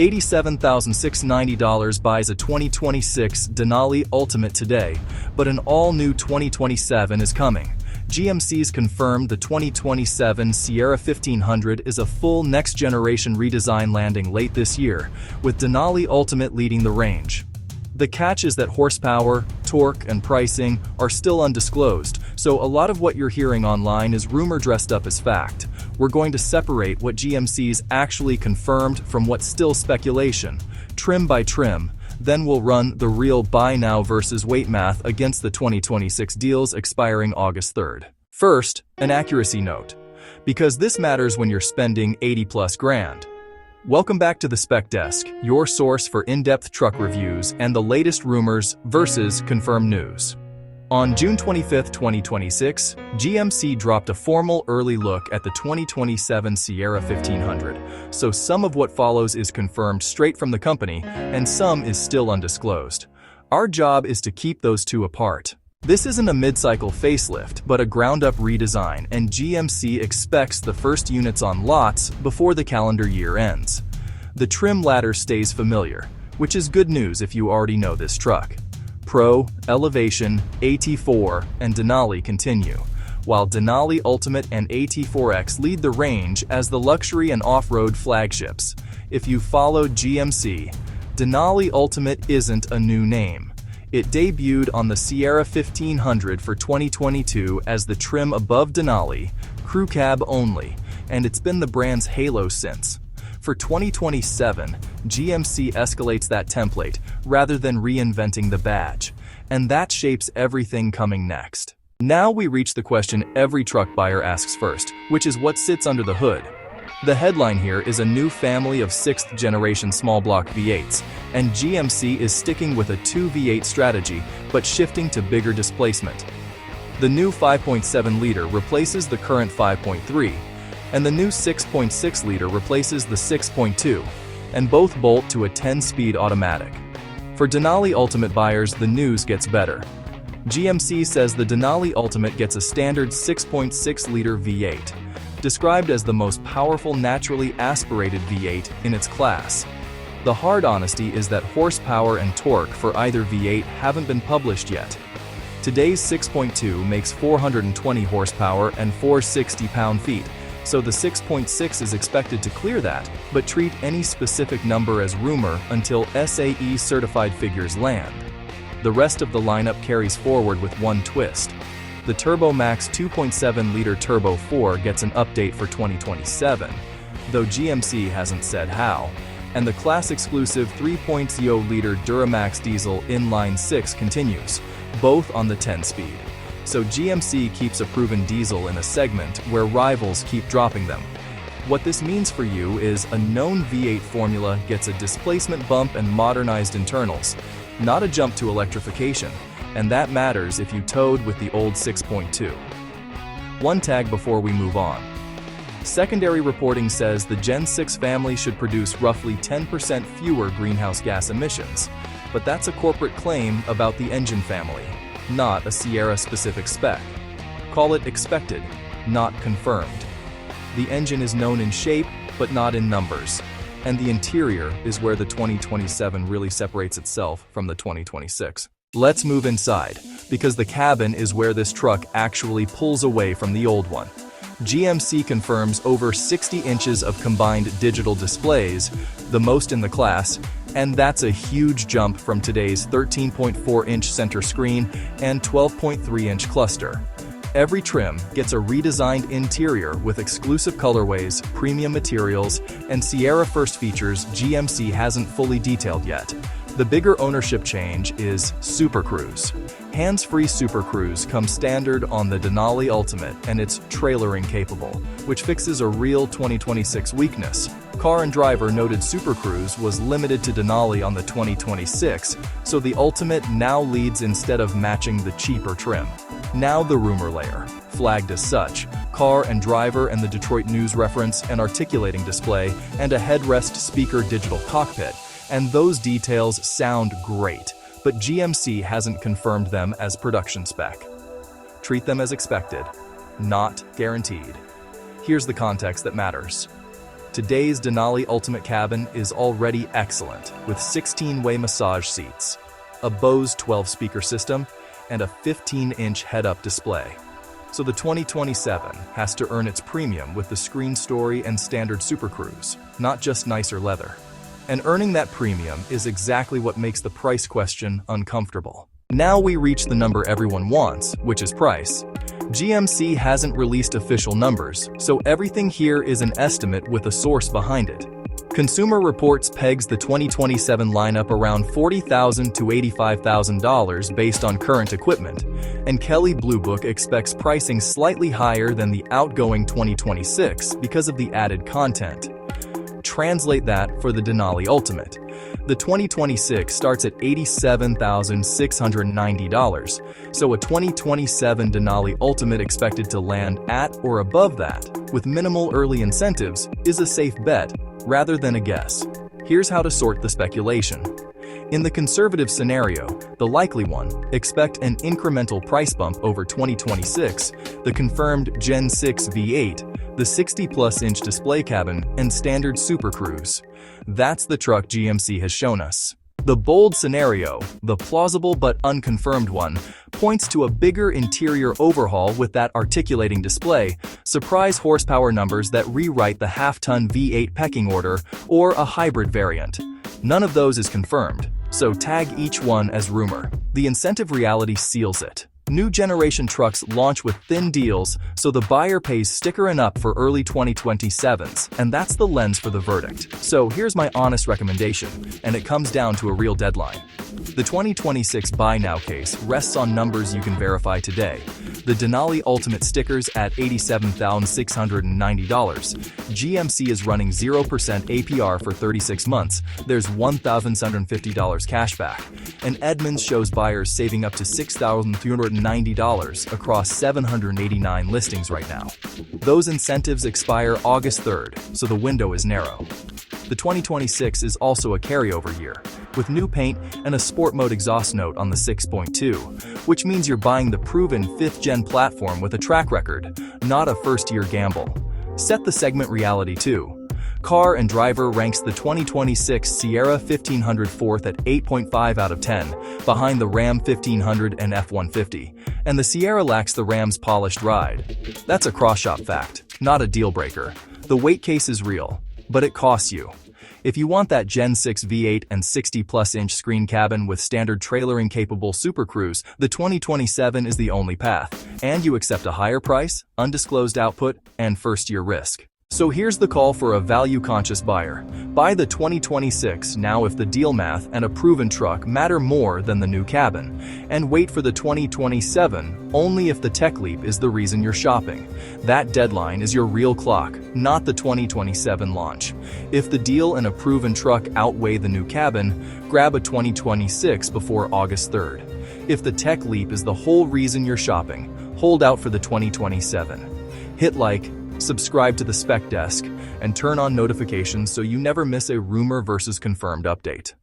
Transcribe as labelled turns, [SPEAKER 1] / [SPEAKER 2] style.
[SPEAKER 1] $87,690 buys a 2026 Denali Ultimate today, but an all-new 2027 is coming. GMC's confirmed the 2027 Sierra 1500 is a full next-generation redesign landing late this year, with Denali Ultimate leading the range. The catch is that horsepower, torque, and pricing are still undisclosed, so a lot of what you're hearing online is rumor dressed up as fact. We're going to separate what GMC's actually confirmed from what's still speculation, trim by trim. Then we'll run the real buy now versus wait math against the 2026 deals expiring August 3rd. First, an accuracy note, because this matters when you're spending 80+ grand. Welcome back to the Spec Desk, your source for in-depth truck reviews and the latest rumors versus confirmed news. On June 25, 2026, GMC dropped a formal early look at the 2027 Sierra 1500, so some of what follows is confirmed straight from the company, and some is still undisclosed. Our job is to keep those two apart. This isn't a mid-cycle facelift, but a ground-up redesign, and GMC expects the first units on lots before the calendar year ends. The trim ladder stays familiar, which is good news if you already know this truck. Pro, Elevation, AT4, and Denali continue, while Denali Ultimate and AT4X lead the range as the luxury and off-road flagships. If you followed GMC, Denali Ultimate isn't a new name. It debuted on the Sierra 1500 for 2022 as the trim above Denali, crew cab only, and it's been the brand's halo since. For 2027, GMC escalates that template rather than reinventing the badge, and that shapes everything coming next. Now we reach the question every truck buyer asks first, which is what sits under the hood. The headline here is a new family of 6th-generation small-block V8s, and GMC is sticking with a 2 V8 strategy, but shifting to bigger displacement. The new 5.7-liter replaces the current 5.3, and the new 6.6-liter replaces the 6.2, and both bolt to a 10-speed automatic. For Denali Ultimate buyers, the news gets better. GMC says the Denali Ultimate gets a standard 6.6-liter V8, described as the most powerful naturally aspirated V8 in its class. The hard honesty is that horsepower and torque for either V8 haven't been published yet. Today's 6.2 makes 420 horsepower and 460 pound-feet, so the 6.6 is expected to clear that, but treat any specific number as rumor until SAE certified figures land. The rest of the lineup carries forward with one twist. The Turbo Max 2.7-liter Turbo 4 gets an update for 2027, though GMC hasn't said how, and the class-exclusive 3.0-liter Duramax diesel inline 6 continues, both on the 10-speed. So GMC keeps a proven diesel in a segment where rivals keep dropping them. What this means for you is a known V8 formula gets a displacement bump and modernized internals, not a jump to electrification, and that matters if you towed with the old 6.2. One tag before we move on. Secondary reporting says the Gen 6 family should produce roughly 10% fewer greenhouse gas emissions, but that's a corporate claim about the engine family, not a Sierra-specific spec. Call it expected, not confirmed. The engine is known in shape, but not in numbers, and the interior is where the 2027 really separates itself from the 2026. Let's move inside, because the cabin is where this truck actually pulls away from the old one. GMC confirms over 60 inches of combined digital displays, the most in the class, and that's a huge jump from today's 13.4-inch center screen and 12.3-inch cluster. Every trim gets a redesigned interior with exclusive colorways, premium materials, and Sierra-first features GMC hasn't fully detailed yet. The bigger ownership change is Super Cruise. Hands-free Super Cruise comes standard on the Denali Ultimate, and it's trailering capable, which fixes a real 2026 weakness. Car and Driver noted Super Cruise was limited to Denali on the 2026, so the Ultimate now leads instead of matching the cheaper trim. Now the rumor layer. Flagged as such, Car and Driver and the Detroit News reference an articulating display and a headrest speaker digital cockpit, and those details sound great, but GMC hasn't confirmed them as production spec. Treat them as expected, not guaranteed. Here's the context that matters. Today's Denali Ultimate cabin is already excellent, with 16-way massage seats, a Bose 12-speaker system, and a 15-inch head-up display. So the 2027 has to earn its premium with the screen story and standard Super Cruise, not just nicer leather. And earning that premium is exactly what makes the price question uncomfortable. Now we reach the number everyone wants, which is price. GMC hasn't released official numbers, so everything here is an estimate with a source behind it. Consumer Reports pegs the 2027 lineup around $40,000 to $85,000 based on current equipment, and Kelley Blue Book expects pricing slightly higher than the outgoing 2026 because of the added content. Translate that for the Denali Ultimate. The 2026 starts at $87,690, so a 2027 Denali Ultimate expected to land at or above that, with minimal early incentives, is a safe bet, rather than a guess. Here's how to sort the speculation. In the conservative scenario, the likely one, expect an incremental price bump over 2026, the confirmed Gen 6 V8, the 60-plus inch display cabin, and standard Super Cruise. That's the truck GMC has shown us. The bold scenario, the plausible but unconfirmed one, points to a bigger interior overhaul with that articulating display, surprise horsepower numbers that rewrite the half-ton V8 pecking order, or a hybrid variant. None of those is confirmed, so tag each one as rumor. The incentive reality seals it. New generation trucks launch with thin deals, so the buyer pays sticker and up for early 2027s, and that's the lens for the verdict. So here's my honest recommendation, and it comes down to a real deadline. The 2026 Buy Now case rests on numbers you can verify today. The Denali Ultimate stickers at $87,690. GMC is running 0% APR for 36 months. There's $1,750 cashback. And Edmunds shows buyers saving up to $6,390 across 789 listings right now. Those incentives expire August 3rd, so the window is narrow. The 2026 is also a carryover year, with new paint and a sport mode exhaust note on the 6.2, which means you're buying the proven 5th-gen platform with a track record, not a first-year gamble. Set the segment reality too. Car and Driver ranks the 2026 Sierra 1500 fourth at 8.5 out of 10, behind the Ram 1500 and F-150, and the Sierra lacks the Ram's polished ride. That's a cross-shop fact, not a deal-breaker. The weight case is real, but it costs you. If you want that Gen 6 V8 and 60-plus inch screen cabin with standard trailering-capable Super Cruise, the 2027 is the only path, and you accept a higher price, undisclosed output, and first-year risk. So here's the call for a value-conscious buyer. Buy the 2026 now if the deal math and a proven truck matter more than the new cabin, and wait for the 2027 only if the tech leap is the reason you're shopping. That deadline is your real clock, not the 2027 launch. If the deal and a proven truck outweigh the new cabin, grab a 2026 before August 3rd. If the tech leap is the whole reason you're shopping, hold out for the 2027. Hit like, subscribe to the Spec Desk, and turn on notifications so you never miss a rumor versus confirmed update.